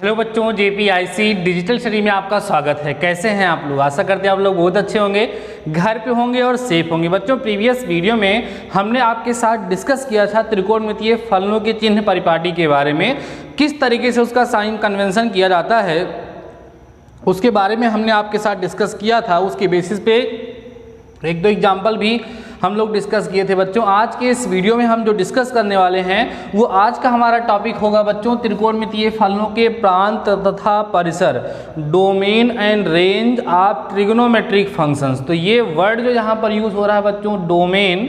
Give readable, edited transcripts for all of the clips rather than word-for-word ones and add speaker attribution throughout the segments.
Speaker 1: Hello बच्चों, जेपीआईसी digital study में आपका स्वागत है। कैसे हैं आप लोग? आशा करते हैं आप लोग बहुत अच्छे होंगे, घर पे होंगे और सेफ होंगे। बच्चों, प्रीवियस वीडियो में हमने आपके साथ डिस्कस किया था त्रिकोणमितीय फलनों के चिन्ह परिपाटी के बारे में, किस तरीके से उसका साइन कन्वेंशन किया जाता है उसके बारे में हमने आपके साथ डिस्कस किया था। उसके बेसिस पे एक दो एग्जाम्पल भी हम लोग डिस्कस किए थे। बच्चों, आज के इस वीडियो में हम जो डिस्कस करने वाले हैं वो आज का हमारा टॉपिक होगा बच्चों त्रिकोणमितीय फलनों के प्रांत तथा परिसर, domain and range of trigonometric functions. तो ये वर्ड जो यहाँ पर यूज़ हो रहा है बच्चों, डोमेन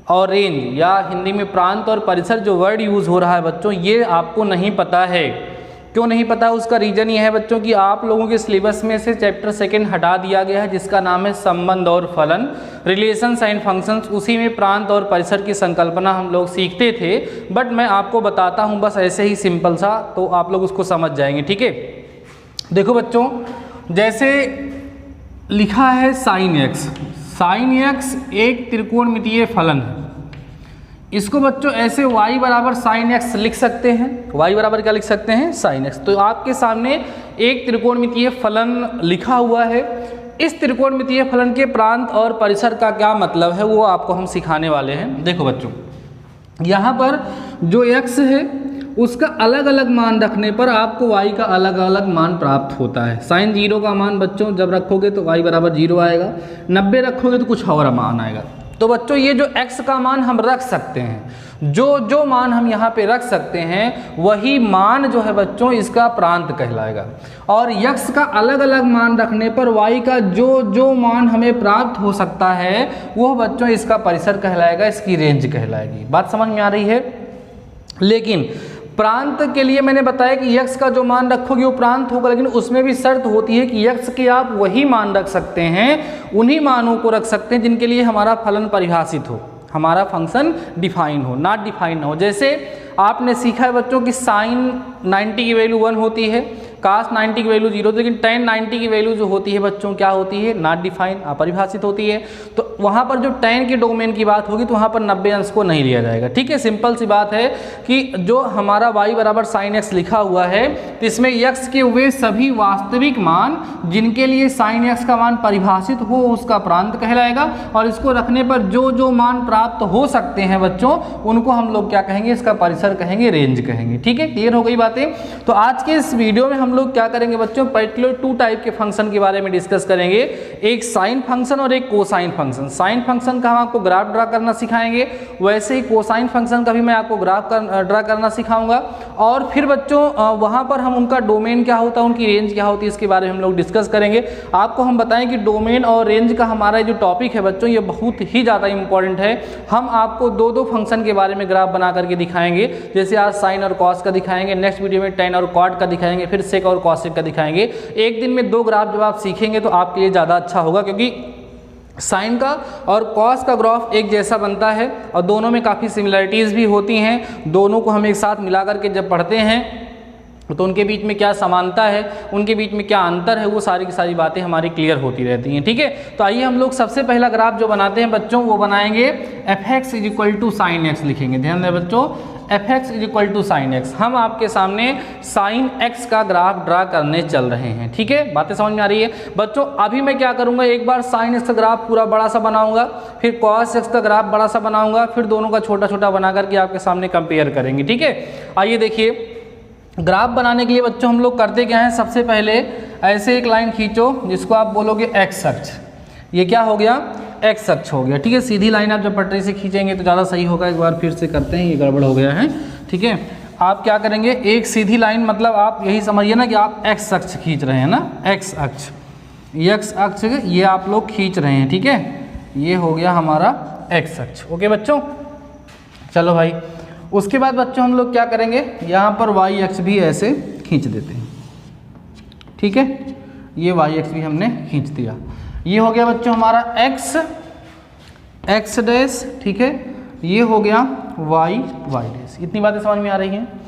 Speaker 1: और रेंज या हिंदी में प्रांत और परिसर जो वर्ड यूज़ हो रहा है बच्चों, ये आपको नहीं पता है। क्यों नहीं पता? उसका रीज़न ये है बच्चों कि आप लोगों के सिलेबस में से चैप्टर 2 हटा दिया गया है जिसका नाम है संबंध और फलन, रिलेशंस एंड फंक्शंस। उसी में प्रांत और परिसर की संकल्पना हम लोग सीखते थे, बट मैं आपको बताता हूँ बस ऐसे ही सिंपल सा, तो आप लोग उसको समझ जाएंगे। ठीक है, देखो बच्चों, जैसे लिखा है साइन एक्स। साइन एक्स एक त्रिकोणमितीय फलन है। इसको बच्चों ऐसे y बराबर साइन एक्स लिख सकते हैं। y बराबर क्या लिख सकते हैं? Sine x. तो आपके सामने एक त्रिकोणमितीय फलन लिखा हुआ है। इस त्रिकोणमितीय फलन के प्रांत और परिसर का क्या मतलब है वो आपको हम सिखाने वाले हैं। देखो बच्चों, यहाँ पर जो x है उसका अलग अलग मान रखने पर आपको y का अलग अलग मान प्राप्त होता है। साइन 0 का मान बच्चों जब रखोगे तो y बराबर 0 आएगा, 90 रखोगे तो कुछ और मान आएगा। तो बच्चों, ये जो x का मान हम रख सकते हैं, जो मान हम यहाँ पे रख सकते हैं वही मान जो है बच्चों इसका प्रांत कहलाएगा। और x का अलग अलग मान रखने पर y का जो मान हमें प्राप्त हो सकता है वो बच्चों इसका परिसर कहलाएगा, इसकी रेंज कहलाएगी। बात समझ में आ रही है? लेकिन प्रांत के लिए मैंने बताया कि x का जो मान रखोगे वो प्रांत होगा, लेकिन उसमें भी शर्त होती है कि x के आप वही मान रख सकते हैं, उन्हीं मानों को रख सकते हैं जिनके लिए हमारा फलन परिभाषित हो, हमारा फंक्शन डिफाइन हो, नॉट डिफाइन हो। जैसे आपने सीखा है बच्चों कि साइन 90 की वैल्यू 1 होती है, कास 90 की वैल्यू 0, लेकिन टेन 90 की वैल्यू जो होती है बच्चों क्या होती है? नॉट डिफाइन, अपरिभाषित होती है। तो वहाँ पर जो टेन के डोमेन की बात होगी तो वहाँ पर 90 अंश को नहीं लिया जाएगा। ठीक है, सिंपल सी बात है कि जो हमारा y बराबर साइन एक्स लिखा हुआ है तो इसमें x के वे सभी वास्तविक मान जिनके लिए साइन एक्स का मान परिभाषित हो उसका प्रांत कहलाएगा, और इसको रखने पर जो मान प्राप्त हो सकते हैं बच्चों उनको हम लोग क्या कहेंगे? इसका परिसर कहेंगे, रेंज कहेंगे। ठीक है, क्लियर हो गई बातें? तो आज के इस वीडियो में हम लोग क्या करेंगे बच्चों, पर्टिकुलर 2 टाइप के फंक्शन के बारे में डिस्कस करेंगे, एक साइन फंक्शन और एक कोसाइन फंक्शन। साइन फंक्शन का हम आपको ग्राफ ड्रा करना सिखाएंगे, वैसे ही कोसाइन फंक्शन का भी मैं आपको ग्राफ ड्रा करना सिखाऊंगा। और फिर बच्चों वहाँ पर हम उनका डोमेन क्या होता है, उनकी रेंज क्या होती है, इसके बारे में हम लोग डिस्कस करेंगे। आपको हम बताएं कि डोमेन और रेंज का हमारा जो टॉपिक है बच्चों ये बहुत ही ज़्यादा इंपॉर्टेंट है। हम आपको 2 फंक्शन के बारे में ग्राफ बना करके दिखाएंगे, जैसे आज साइन और कॉस का दिखाएंगे, नेक्स्ट वीडियो में टेन और कॉट का दिखाएंगे, फिर सेक और कॉसेक का दिखाएंगे। एक दिन में 2 ग्राफ जब आप सीखेंगे तो आपके लिए ज़्यादा अच्छा होगा, क्योंकि साइन का और कॉस का ग्राफ एक जैसा बनता है और दोनों में काफ़ी सिमिलरिटीज़ भी होती हैं। दोनों को हम एक साथ मिला करके जब पढ़ते हैं तो उनके बीच में क्या समानता है, उनके बीच में क्या अंतर है, वो सारी की सारी बातें हमारी क्लियर होती रहती हैं। ठीक है, तो आइए हम लोग सबसे पहला ग्राफ जो बनाते हैं बच्चों वो बनाएंगे f(x) = साइन एक्स लिखेंगे। ध्यान दें बच्चों, f(x) = साइन एक्स। हम आपके सामने साइन x का ग्राफ ड्रा करने चल रहे हैं। ठीक है, बातें समझ में आ रही है बच्चों? अभी मैं क्या करूंगा, एक बार साइन x का ग्राफ पूरा बड़ा सा बनाऊंगा, फिर कॉस x का ग्राफ बड़ा सा बनाऊंगा, फिर दोनों का छोटा छोटा बना करके आपके सामने कंपेयर करेंगे। ठीक है, आइए देखिए, ग्राफ बनाने के लिए बच्चों हम लोग करते क्या हैं, सबसे पहले ऐसे एक लाइन खींचो जिसको आप बोलोगे x अक्ष। ये क्या हो गया? x अक्ष हो गया। ठीक है, सीधी लाइन आप जब पटरी से खींचेंगे तो ज़्यादा सही होगा। एक बार फिर से करते हैं, ये गड़बड़ हो गया है। ठीक है, आप क्या करेंगे, एक सीधी लाइन, मतलब आप यही समझिए ना कि आप x अक्ष खींच रहे हैं ना, x अक्ष, x अक्ष ये आप लोग खींच रहे हैं। ठीक है, ये हो गया हमारा x अक्ष। ओके बच्चों, चलो भाई, उसके बाद बच्चों हम लोग क्या करेंगे, यहाँ पर y अक्ष भी ऐसे खींच देते हैं। ठीक है, ये y अक्ष भी हमने खींच दिया। ये हो गया बच्चों हमारा x डैश। ठीक है, ये हो गया y डैश। इतनी बातें समझ में आ रही हैं?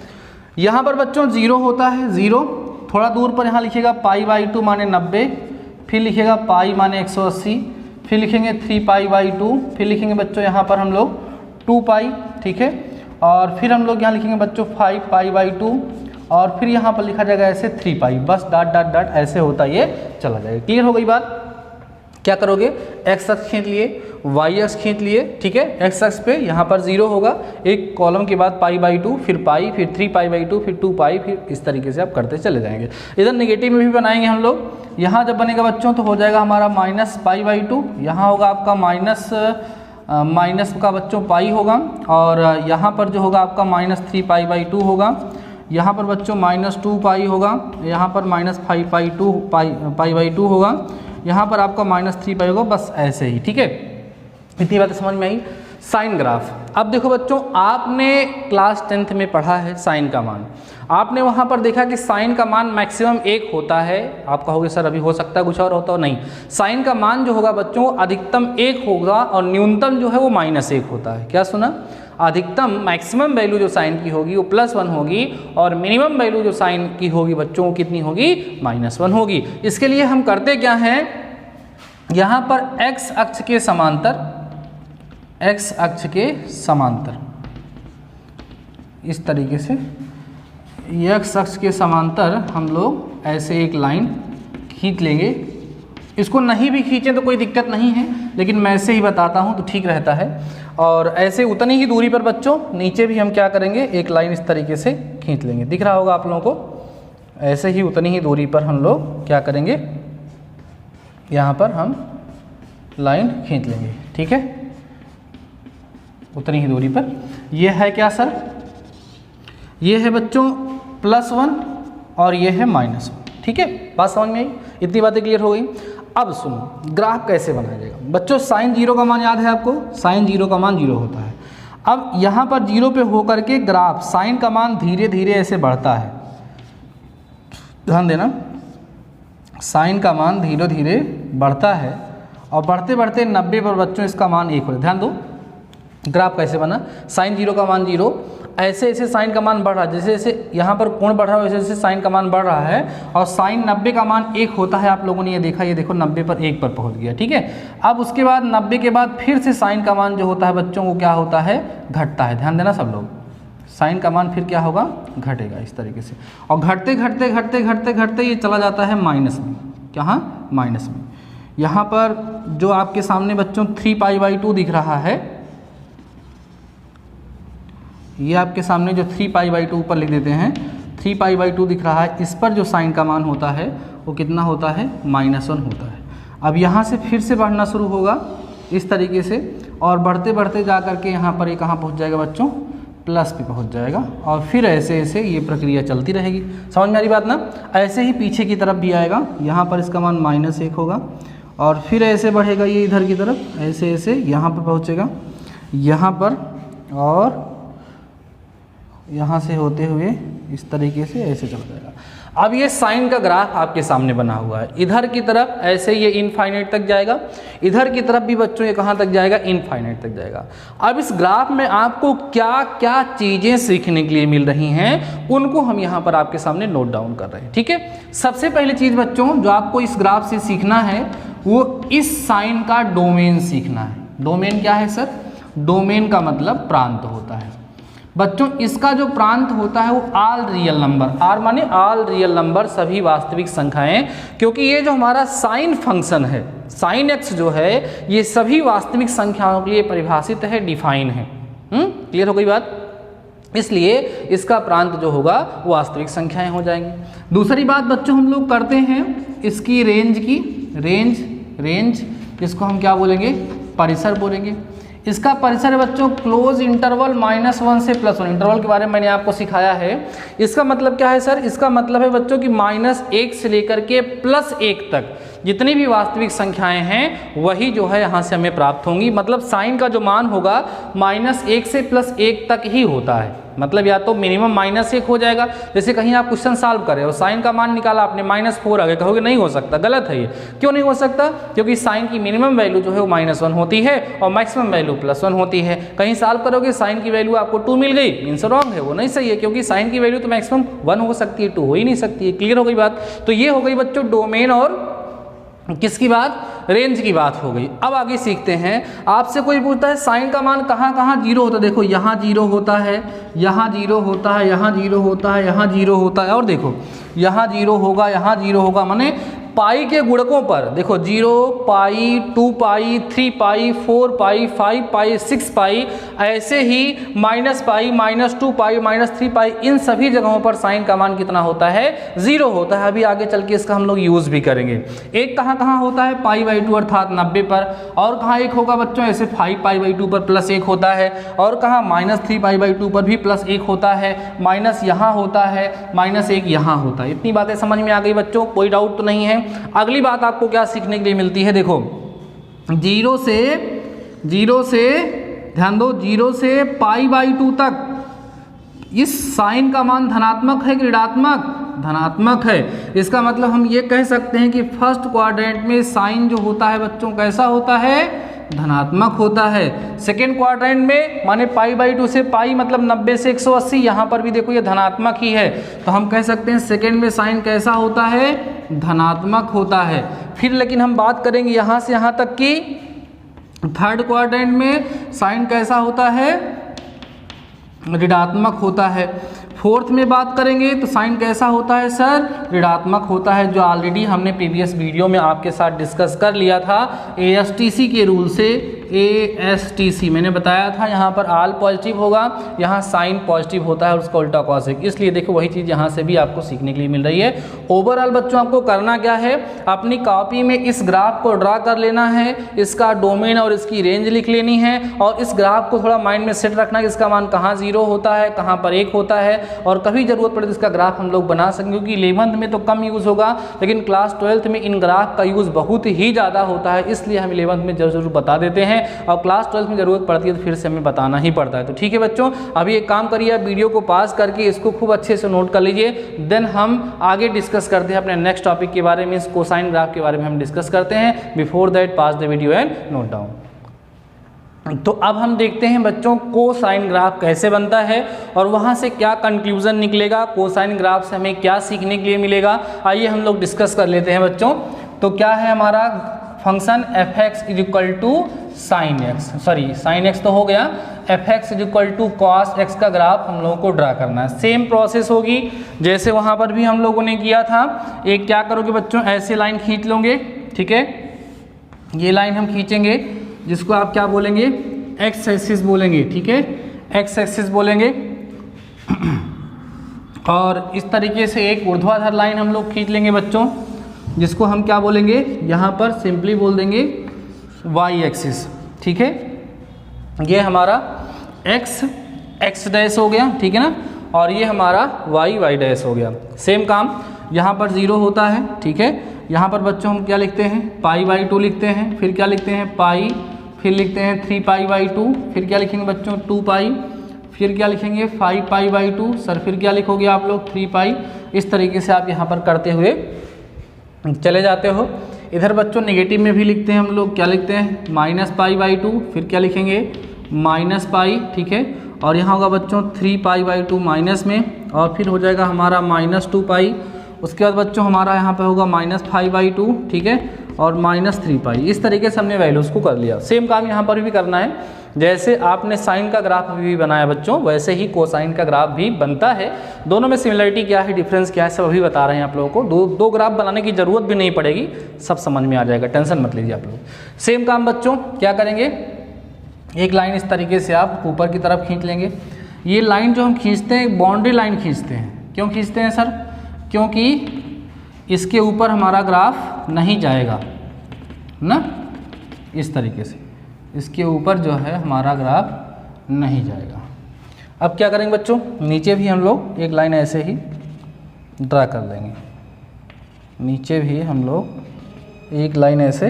Speaker 1: यहाँ पर बच्चों 0 होता है, 0 थोड़ा दूर पर यहाँ लिखेगा π/2 माने 90, फिर लिखेगा पाई माने 180, फिर लिखेंगे 3π/2, फिर लिखेंगे बच्चों यहाँ पर हम लोग 2π। ठीक है, और फिर हम लोग यहाँ लिखेंगे बच्चों 5π/2, और फिर यहाँ पर लिखा जाएगा ऐसे 3 पाई, बस डॉट डॉट डॉट ऐसे होता ये चला जाएगा। क्लियर हो गई बात? क्या करोगे, एक्स अक्ष खींच लिए, वाई अक्ष खींच लिए, ठीक है। एक्स अक्ष पे यहाँ पर 0 होगा, एक कॉलम के बाद π/2, फिर पाई, फिर 3π/2, फिर 2 पाई, फिर इस तरीके से आप करते चले जाएंगे। इधर नेगेटिव में भी बनाएंगे हम लोग। यहाँ जब बनेगा बच्चों तो हो जाएगा हमारा -π/2, यहाँ होगा आपका माइनस का बच्चों पाई होगा, और यहाँ पर जो होगा आपका -3π/2 होगा, यहाँ पर बच्चों -2 पाई होगा, यहाँ पर -5π/2 होगा, यहाँ पर आपका -3 पाई होगा, बस ऐसे ही, ठीक है। इतनी बातें समझ में आई। साइन ग्राफ, अब देखो बच्चों आपने क्लास 10th में पढ़ा है साइन का मान, आपने वहाँ पर देखा कि साइन का मान मैक्सिमम 1 होता है। आप कहोगे सर अभी हो सकता है कुछ और होता हो, नहीं, साइन का मान जो होगा बच्चों अधिकतम 1 होगा और न्यूनतम जो है वो -1 होता है। क्या सुना? अधिकतम मैक्सिमम वैल्यू जो साइन की होगी वो +1 होगी, और मिनिमम वैल्यू जो साइन की होगी बच्चों वो कितनी होगी, -1 होगी। इसके लिए हम करते क्या हैं, यहाँ पर x अक्ष के समांतर, x अक्ष के समांतर इस तरीके से, x अक्ष के समांतर हम लोग ऐसे एक लाइन खींच लेंगे। इसको नहीं भी खींचें तो कोई दिक्कत नहीं है, लेकिन मैं ऐसे ही बताता हूँ तो ठीक रहता है। और ऐसे उतनी ही दूरी पर बच्चों नीचे भी हम क्या करेंगे, एक लाइन इस तरीके से खींच लेंगे। दिख रहा होगा आप लोगों को, ऐसे ही उतनी ही दूरी पर हम लोग क्या करेंगे, यहाँ पर हम लाइन खींच लेंगे, ठीक है, उतनी ही दूरी पर। ये है क्या सर, ये है बच्चों +1 और ये है -1, ठीक है। बात समझ में आई? इतनी बातें क्लियर हो गई। अब सुनो ग्राफ कैसे बनाया जाएगा बच्चों। साइन 0 का मान याद है आपको, साइन 0 का मान 0 होता है। अब यहाँ पर 0 पे होकर के ग्राफ साइन का मान धीरे धीरे ऐसे बढ़ता है, ध्यान देना, साइन का मान धीरे धीरे बढ़ता है, और बढ़ते बढ़ते 90 पर बच्चों इसका मान 1 हो। ध्यान दो ग्राफ कैसे बना, साइन 0 का मान 0, ऐसे ऐसे साइन का मान बढ़ रहा है, जैसे जैसे यहाँ पर कोण बढ़ रहा है वैसे वैसे साइन का मान बढ़ रहा है, और साइन 90 का मान 1 होता है। आप लोगों ने ये देखा, ये देखो 90 पर 1 पर पहुँच गया, ठीक है। अब उसके बाद 90 के बाद फिर से साइन का मान जो होता है बच्चों को क्या होता है, घटता है। ध्यान देना सब लोग, साइन का मान फिर क्या होगा, घटेगा इस तरीके से, और घटते घटते घटते घटते घटते ये चला जाता है माइनस में। कहाँ? माइनस में। यहाँ पर जो आपके सामने बच्चों 3π/2 दिख रहा है, ये आपके सामने जो 3π/2 ऊपर लिख देते हैं, 3π/2 दिख रहा है, इस पर जो साइन का मान होता है वो कितना होता है, -1 होता है। अब यहाँ से फिर से बढ़ना शुरू होगा इस तरीके से, और बढ़ते बढ़ते जा करके यहाँ पर ये कहाँ पहुँच जाएगा बच्चों, प्लस पे पहुँच जाएगा, और फिर ऐसे ऐसे ये प्रक्रिया चलती रहेगी। समझ में आ रही बात ना? ऐसे ही पीछे की तरफ भी आएगा, यहाँ पर इसका मान -1 होगा, और फिर ऐसे बढ़ेगा ये इधर की तरफ, ऐसे ऐसे यहाँ पर पहुँचेगा, यहाँ पर, और यहाँ से होते हुए इस तरीके से ऐसे चल जाएगा। अब ये साइन का ग्राफ आपके सामने बना हुआ है, इधर की तरफ ऐसे ये इनफाइनाइट तक जाएगा, इधर की तरफ भी बच्चों ये कहाँ तक जाएगा, इनफाइनाइट तक जाएगा। अब इस ग्राफ में आपको क्या क्या चीज़ें सीखने के लिए मिल रही हैं, उनको हम यहाँ पर आपके सामने नोट डाउन कर रहे हैं, ठीक है। सबसे पहली चीज़ बच्चों जो आपको इस ग्राफ से सीखना है वो इस साइन का डोमेन सीखना है। डोमेन क्या है सर? डोमेन का मतलब प्रांत होता है बच्चों। इसका जो प्रांत होता है वो ऑल रियल नंबर, आर माने ऑल रियल नंबर, सभी वास्तविक संख्याएं, क्योंकि ये जो हमारा साइन फंक्शन है, साइन एक्स जो है, ये सभी वास्तविक संख्याओं के लिए परिभाषित है, डिफाइन है। क्लियर हो गई बात? इसलिए इसका प्रांत जो होगा वो वास्तविक संख्याएं हो जाएंगी। दूसरी बात बच्चों हम लोग करते हैं इसकी रेंज की, रेंज जिसको हम क्या बोलेंगे, परिसर बोलेंगे। इसका परिसर है बच्चों क्लोज इंटरवल -1 से +1। इंटरवल के बारे में मैंने आपको सिखाया है। इसका मतलब क्या है सर? इसका मतलब है बच्चों कि -1 से लेकर के +1 तक जितनी भी वास्तविक संख्याएं हैं वही जो है यहाँ से हमें प्राप्त होंगी। मतलब साइन का जो मान होगा -1 से +1 तक ही होता है। मतलब या तो मिनिमम -1 हो जाएगा, जैसे कहीं आप क्वेश्चन सॉल्व कर रहे हो, साइन का मान निकाला आपने -4 आ गया, कहोगे नहीं हो सकता, गलत है ये। क्यों नहीं हो सकता? क्योंकि साइन की मिनिमम वैल्यू जो है वो -1 होती है और मैक्सिमम वैल्यू +1 होती है। कहीं सॉल्व करोगे साइन की वैल्यू आपको 2 मिल गई, मीन्स रॉन्ग है, वो नहीं सही है, क्योंकि साइन की वैल्यू तो मैक्सिमम 1 हो सकती है, 2 हो ही नहीं सकती है। क्लियर हो गई बात? तो ये हो गई बच्चों डोमेन और किसकी बात, रेंज की बात हो गई। अब आगे सीखते हैं। आपसे कोई पूछता है साइन का मान कहाँ कहाँ जीरो होता है, देखो यहाँ जीरो होता है, यहाँ जीरो होता है, यहाँ जीरो होता है, यहाँ जीरो होता है, और देखो यहाँ जीरो होगा, यहाँ जीरो होगा, माने पाई के गुणकों पर देखो 0 पाई, 2 पाई, 3 पाई, 4 पाई, 5 पाई, 6 पाई, ऐसे ही माइनस पाई, -2 पाई, -3 पाई, इन सभी जगहों पर साइन का मान कितना होता है, 0 होता है। अभी आगे चल के इसका हम लोग यूज़ भी करेंगे। एक कहाँ कहाँ होता है, π/2 अर्थात 90 पर, और कहाँ एक होगा बच्चों ऐसे 5π/2 पर +1 होता है, और कहाँ -3π/2 पर भी +1 होता है, माइनस यहाँ होता है, -1 यहाँ होता है। इतनी बातें समझ में आ गई बच्चों, कोई डाउट तो नहीं है। अगली बात आपको क्या सीखने के लिए मिलती है, देखो 0 से ध्यान दो 0 से π/2 तक इस साइन का मान धनात्मक है कि ऋणात्मक, धनात्मक है। इसका मतलब हम ये कह सकते हैं कि फर्स्ट क्वाड्रेंट में साइन जो होता है बच्चों कैसा होता है, धनात्मक होता है। सेकेंड क्वाड्रेंट में माने π/2 से पाई मतलब 90 से 180, यहाँ पर भी देखो ये धनात्मक ही है, तो हम कह सकते हैं सेकेंड में साइन कैसा होता है, धनात्मक होता है। फिर लेकिन हम बात करेंगे यहाँ से यहाँ तक कि थर्ड क्वाड्रेंट में साइन कैसा होता है, ऋणात्मक होता है। फोर्थ में बात करेंगे तो साइन कैसा होता है सर, ऋणात्मक होता है, जो ऑलरेडी हमने प्रीवियस वीडियो में आपके साथ डिस्कस कर लिया था ASTC के रूल से। ASTC मैंने बताया था, यहाँ पर आल पॉजिटिव होगा, यहाँ साइन पॉजिटिव होता है और उसका उल्टा कॉसेक, इसलिए देखो वही चीज़ यहाँ से भी आपको सीखने के लिए मिल रही है। ओवरऑल बच्चों आपको करना क्या है, अपनी कॉपी में इस ग्राफ को ड्रा कर लेना है, इसका डोमेन और इसकी रेंज लिख लेनी है, और इस ग्राफ को थोड़ा माइंड में सेट रखना है कि इसका मान कहाँ 0 होता है, कहाँ पर 1 होता है, और कभी जरूरत पड़े तो इसका ग्राफ हम लोग बना सकेंगे, क्योंकि 11th में तो कम यूज़ होगा, लेकिन क्लास 12th में इन ग्राफ का यूज़ बहुत ही ज़्यादा होता है, इसलिए हम 11th में जरूर बता देते हैं, और क्लास 12th में ज़रूरत पड़ती है तो फिर से हमें बताना ही पड़ता है। तो ठीक है बच्चों, अभी एक काम करिए, वीडियो को पास करके इसको खूब अच्छे से नोट कर लीजिए, देन हम आगे डिस्कस करते हैं अपने नेक्स्ट टॉपिक के बारे में, इस कोसाइन ग्राफ के बारे में हम डिस्कस करते हैं। Before that pass the video and note down. तो अब हम देखते हैं बच्चों कोसाइन ग्राफ कैसे बनता है और वहाँ से क्या कंक्लूजन निकलेगा, कोसाइन ग्राफ से हमें क्या सीखने के लिए मिलेगा, आइए हम लोग डिस्कस कर लेते हैं बच्चों। तो क्या है हमारा function fx = sin x, sorry sin x तो हो गया, fx = cos x का ग्राफ हम लोगों को ड्रा करना है। सेम प्रोसेस होगी जैसे वहाँ पर भी हम लोगों ने किया था। एक क्या करोगे बच्चों, ऐसे लाइन खींच लोगे, ठीक है, ये लाइन हम खींचेंगे जिसको आप क्या बोलेंगे, एक्स एक्सिस बोलेंगे, ठीक है, एक्स एक्सिस बोलेंगे, और इस तरीके से एक ऊर्ध्वाधर लाइन हम लोग खींच लेंगे बच्चों, जिसको हम क्या बोलेंगे, यहाँ पर सिंपली बोल देंगे वाई एक्सिस, ठीक है, ये हमारा एक्स डैश हो गया, ठीक है ना, और ये हमारा वाई डैश हो गया। सेम काम यहाँ पर 0 होता है, ठीक है, यहाँ पर बच्चों हम क्या लिखते हैं, π/2 लिखते हैं, फिर क्या लिखते हैं पाई, फिर लिखते हैं 3π/2, फिर क्या लिखेंगे बच्चों 2π, फिर क्या लिखेंगे 5π/2, सर फिर क्या लिखोगे आप लोग 3π। इस तरीके से आप यहाँ पर करते हुए चले जाते हो। इधर बच्चों नेगेटिव में भी लिखते हैं हम लोग, क्या लिखते हैं -π/2, फिर क्या लिखेंगे -π, ठीक है, और यहाँ होगा बच्चों 3π/2 माइनस में, और फिर हो जाएगा हमारा -2π। उसके बाद बच्चों हमारा यहाँ पे होगा -5/2, ठीक है, और -3π। इस तरीके से हमने वैल्यूज़ को कर लिया। सेम काम यहाँ पर भी करना है, जैसे आपने साइन का ग्राफ भी बनाया बच्चों, वैसे ही कोसाइन का ग्राफ भी बनता है। दोनों में सिमिलरिटी क्या है, डिफरेंस क्या है, सब अभी बता रहे हैं आप लोगों को। दो ग्राफ बनाने की ज़रूरत भी नहीं पड़ेगी, सब समझ में आ जाएगा, टेंशन मत लीजिए आप लोग। सेम काम बच्चों क्या करेंगे, एक लाइन इस तरीके से आप ऊपर की तरफ खींच लेंगे। ये लाइन जो हम खींचते हैं बाउंड्री लाइन खींचते हैं। क्यों खींचते हैं सर, क्योंकि इसके ऊपर हमारा ग्राफ नहीं जाएगा ना, इस तरीके से इसके ऊपर जो है हमारा ग्राफ नहीं जाएगा। अब क्या करेंगे बच्चों, नीचे भी हम लोग एक लाइन ऐसे ही ड्रा कर लेंगे, नीचे भी हम लोग एक लाइन ऐसे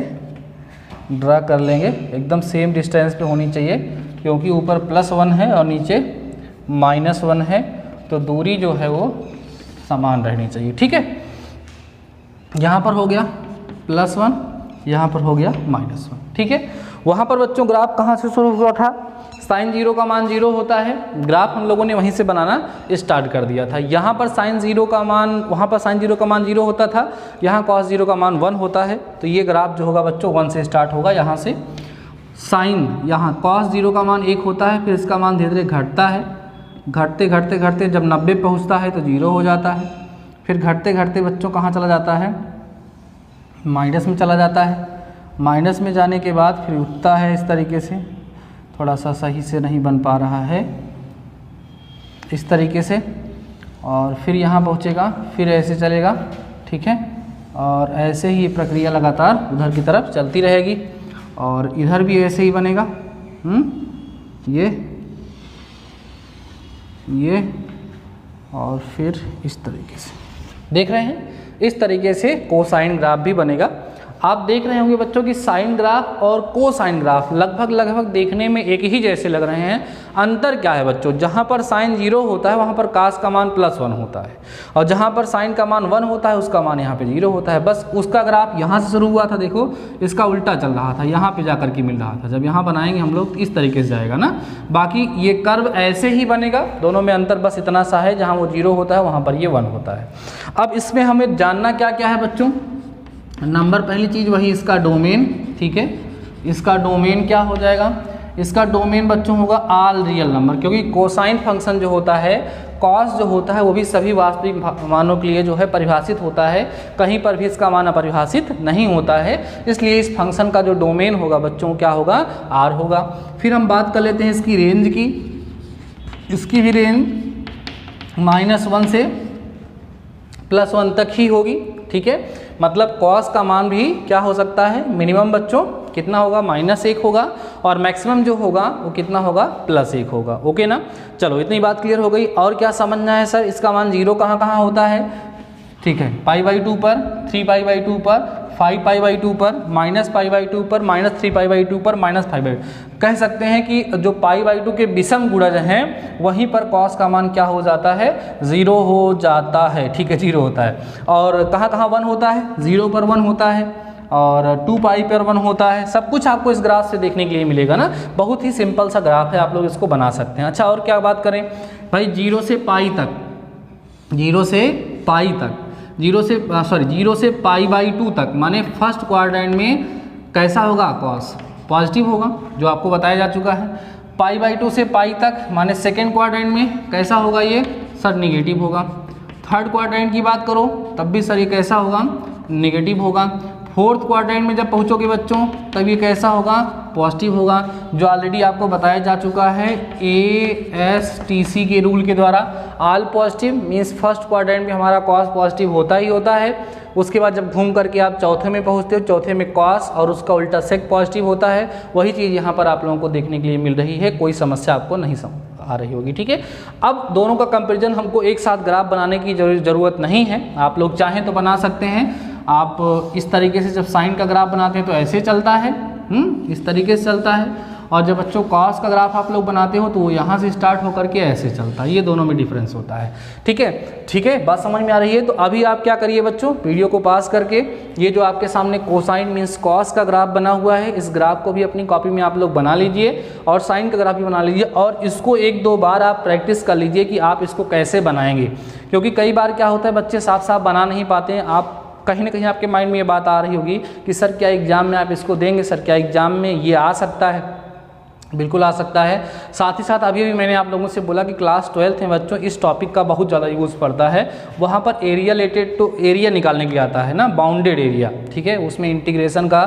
Speaker 1: ड्रा कर लेंगे, एकदम सेम डिस्टेंस पे होनी चाहिए, क्योंकि ऊपर +1 है और नीचे -1 है, तो दूरी जो है वो समान रहनी चाहिए, ठीक है। यहाँ पर हो गया +1, यहाँ पर हो गया -1, ठीक है। वहाँ पर बच्चों ग्राफ कहाँ से शुरू हुआ था, साइन 0 का मान 0 होता है, ग्राफ हम लोगों ने वहीं से बनाना स्टार्ट कर दिया था। यहाँ पर साइन 0 का मान, वहाँ पर साइन 0 का मान 0 होता था, यहाँ कॉस 0 का मान 1 होता है। तो ये ग्राफ जो होगा बच्चों 1 से स्टार्ट होगा। यहाँ से साइन, यहाँ कॉस 0 का मान 1 होता है, फिर इसका मान धीरे धीरे घटता है, घटते घटते घटते जब 90 पहुँचता है तो 0 हो जाता है, फिर घटते घटते बच्चों कहाँ चला जाता है, माइनस में चला जाता है। माइनस में जाने के बाद फिर उठता है इस तरीके से, थोड़ा सा सही से नहीं बन पा रहा है, इस तरीके से, और फिर यहाँ पहुँचेगा, फिर ऐसे चलेगा, ठीक है। और ऐसे ही ये प्रक्रिया लगातार उधर की तरफ चलती रहेगी, और इधर भी ऐसे ही बनेगा। ये और फिर इस तरीके से देख रहे हैं, इस तरीके से कोसाइन ग्राफ भी बनेगा। आप देख रहे होंगे बच्चों कि साइन ग्राफ और कोसाइन ग्राफ लगभग देखने में एक ही जैसे लग रहे हैं। अंतर क्या है बच्चों, जहाँ पर साइन 0 होता है वहाँ पर कास का मान +1 होता है, और जहाँ पर साइन का मान 1 होता है उसका मान यहाँ पे 0 होता है। बस उसका ग्राफ यहाँ से शुरू हुआ था, देखो इसका उल्टा चल रहा था, यहाँ पे जाकर के मिल रहा था। जब यहाँ बनाएंगे हम लोग इस तरीके से जाएगा ना। बाकी ये कर्व ऐसे ही बनेगा, दोनों में अंतर बस इतना सा है, जहाँ वो 0 होता है वहाँ पर ये 1 होता है। अब इसमें हमें जानना क्या क्या है बच्चों, नंबर पहली चीज़ वही इसका डोमेन, ठीक है। इसका डोमेन क्या हो जाएगा, इसका डोमेन बच्चों होगा ऑल रियल नंबर, क्योंकि कोसाइन फंक्शन जो होता है, कॉस जो होता है वो भी सभी वास्तविक मानों के लिए जो है परिभाषित होता है, कहीं पर भी इसका मान अपरिभाषित नहीं होता है। इसलिए इस फंक्शन का जो डोमेन होगा बच्चों क्या होगा, आर होगा। फिर हम बात कर लेते हैं इसकी रेंज की, इसकी भी रेंज -1 से +1 तक ही होगी, ठीक है। मतलब कॉस का मान भी क्या हो सकता है, मिनिमम बच्चों कितना होगा, -1 होगा, और मैक्सिमम जो होगा वो कितना होगा, +1 होगा। ओके ना, चलो इतनी बात क्लियर हो गई। और क्या समझना है सर, इसका मान 0 कहाँ कहाँ होता है, ठीक है, π/2 पर, 3π/2 पर, 5π/2 पर, -π/2 पर, -3π/2 पर, -5/2। कह सकते हैं कि जो π/2 के विषम गुणज हैं वहीं पर कॉस का मान क्या हो जाता है, 0 हो जाता है, ठीक है, 0 होता है। और कहाँ कहाँ 1 होता है, 0 पर 1 होता है, और 2π पर 1 होता है। सब कुछ आपको इस ग्राफ से देखने के लिए मिलेगा ना। बहुत ही सिंपल सा ग्राफ है, आप लोग इसको बना सकते हैं। अच्छा, और क्या बात करें भाई, 0 से π तक, 0 से π/2 तक, माने फर्स्ट क्वाड्रेंट में कैसा होगा, कॉस पॉजिटिव होगा, जो आपको बताया जा चुका है। π/2 से π तक माने सेकेंड क्वाड्रेंट में कैसा होगा, ये सर निगेटिव होगा। थर्ड क्वाड्रेंट की बात करो तब भी सर ये कैसा होगा, निगेटिव होगा। फोर्थ क्वाड्रेंट में जब पहुँचोगे बच्चों तब ये कैसा होगा, पॉजिटिव होगा, जो ऑलरेडी आपको बताया जा चुका है ASTC के रूल के द्वारा। All positive means first quadrant में हमारा कॉस पॉजिटिव होता ही होता है। उसके बाद जब घूम करके आप चौथे में पहुंचते हो, चौथे में कॉस और उसका उल्टा सेक पॉजिटिव होता है। वही चीज़ यहाँ पर आप लोगों को देखने के लिए मिल रही है, कोई समस्या आपको नहीं आ रही होगी, ठीक है। अब दोनों का कंपेरिजन हमको एक साथ ग्राफ बनाने की ज़रूरत नहीं है, आप लोग चाहें तो बना सकते हैं। आप इस तरीके से जब साइन का ग्राफ बनाते हैं तो ऐसे चलता है, इस तरीके से चलता है, और जब बच्चों कॉस का ग्राफ आप लोग बनाते हो तो वो यहाँ से स्टार्ट होकर के ऐसे चलता है। ये दोनों में डिफरेंस होता है, ठीक है, ठीक है, बात समझ में आ रही है। तो अभी आप क्या करिए बच्चों, वीडियो को पास करके ये जो आपके सामने कोसाइन मीन्स कॉस का ग्राफ बना हुआ है, इस ग्राफ को भी अपनी कॉपी में आप लोग बना लीजिए, और साइन का ग्राफ भी बना लीजिए, और इसको 1-2 बार आप प्रैक्टिस कर लीजिए कि आप इसको कैसे बनाएंगे। क्योंकि कई बार क्या होता है, बच्चे साफ साफ बना नहीं पाते हैं। आप कहीं ना कहीं आपके माइंड में ये बात आ रही होगी कि सर क्या एग्ज़ाम में आप इसको देंगे, सर क्या एग्ज़ाम में ये आ सकता है। बिल्कुल आ सकता है। साथ ही साथ अभी भी मैंने आप लोगों से बोला कि क्लास 12th में बच्चों इस टॉपिक का बहुत ज़्यादा यूज़ पड़ता है। वहाँ पर एरिया रिलेटेड तो एरिया निकालने के लिए आता है ना, बाउंडेड एरिया, ठीक है, उसमें इंटीग्रेशन का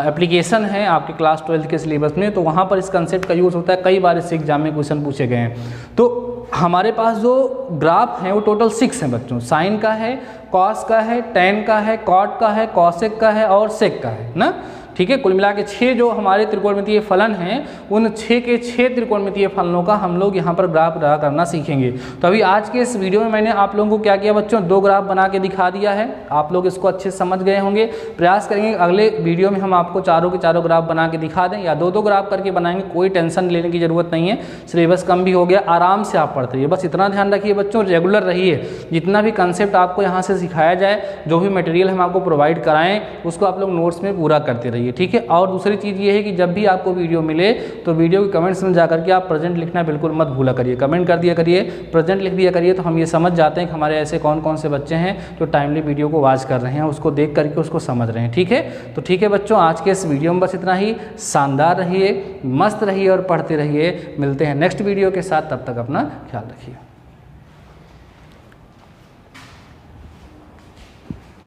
Speaker 1: एप्लीकेशन है आपके क्लास 12th के सिलेबस में, तो वहाँ पर इस कंसेप्ट का यूज़ होता है। कई बार इस एग्जाम में क्वेश्चन पूछे गए हैं। तो हमारे पास जो ग्राफ है वो टोटल 6 हैं बच्चों, साइन का है, कॉस का है, टेन का है, कॉट का है, कॉसेक का है और सेक का है ना, ठीक है। कुल मिला के 6 जो हमारे त्रिकोणमितीय फलन हैं, उन 6 के 6 त्रिकोणमितीय फलनों का हम लोग यहाँ पर ग्राफ ड्रा करना सीखेंगे। तो अभी आज के इस वीडियो में मैंने आप लोगों को क्या किया बच्चों, 2 ग्राफ बना के दिखा दिया है। आप लोग इसको अच्छे से समझ गए होंगे। प्रयास करेंगे अगले वीडियो में हम आपको चारों के चारों ग्राफ बना के दिखा दें, या 2-2 ग्राफ करके बनाएंगे, कोई टेंशन लेने की ज़रूरत नहीं है। सिलेबस कम भी हो गया, आराम से आप पढ़ते रहिए। बस इतना ध्यान रखिए बच्चों, रेगुलर रहिए। जितना भी कंसेप्ट आपको यहाँ से सिखाया जाए, जो भी मटेरियल हम आपको प्रोवाइड कराएँ, उसको आप लोग नोट्स में पूरा करते रहिए। रहिए, ठीक है। और दूसरी चीज़ ये है कि जब भी आपको वीडियो मिले तो वीडियो के कमेंट्स में जाकर के आप प्रेजेंट लिखना बिल्कुल मत भूला करिए, कमेंट कर दिया करिए, प्रेजेंट लिख दिया करिए, तो हम ये समझ जाते हैं कि हमारे ऐसे कौन कौन से बच्चे हैं जो टाइमली वीडियो को वॉच कर रहे हैं, उसको देख करके उसको समझ रहे हैं, ठीक है। तो ठीक है बच्चों, आज के इस वीडियो में बस इतना ही। शानदार रहिए, मस्त रहिए और पढ़ते रहिए। मिलते हैं नेक्स्ट वीडियो के साथ, तब तक अपना ख्याल रखिए।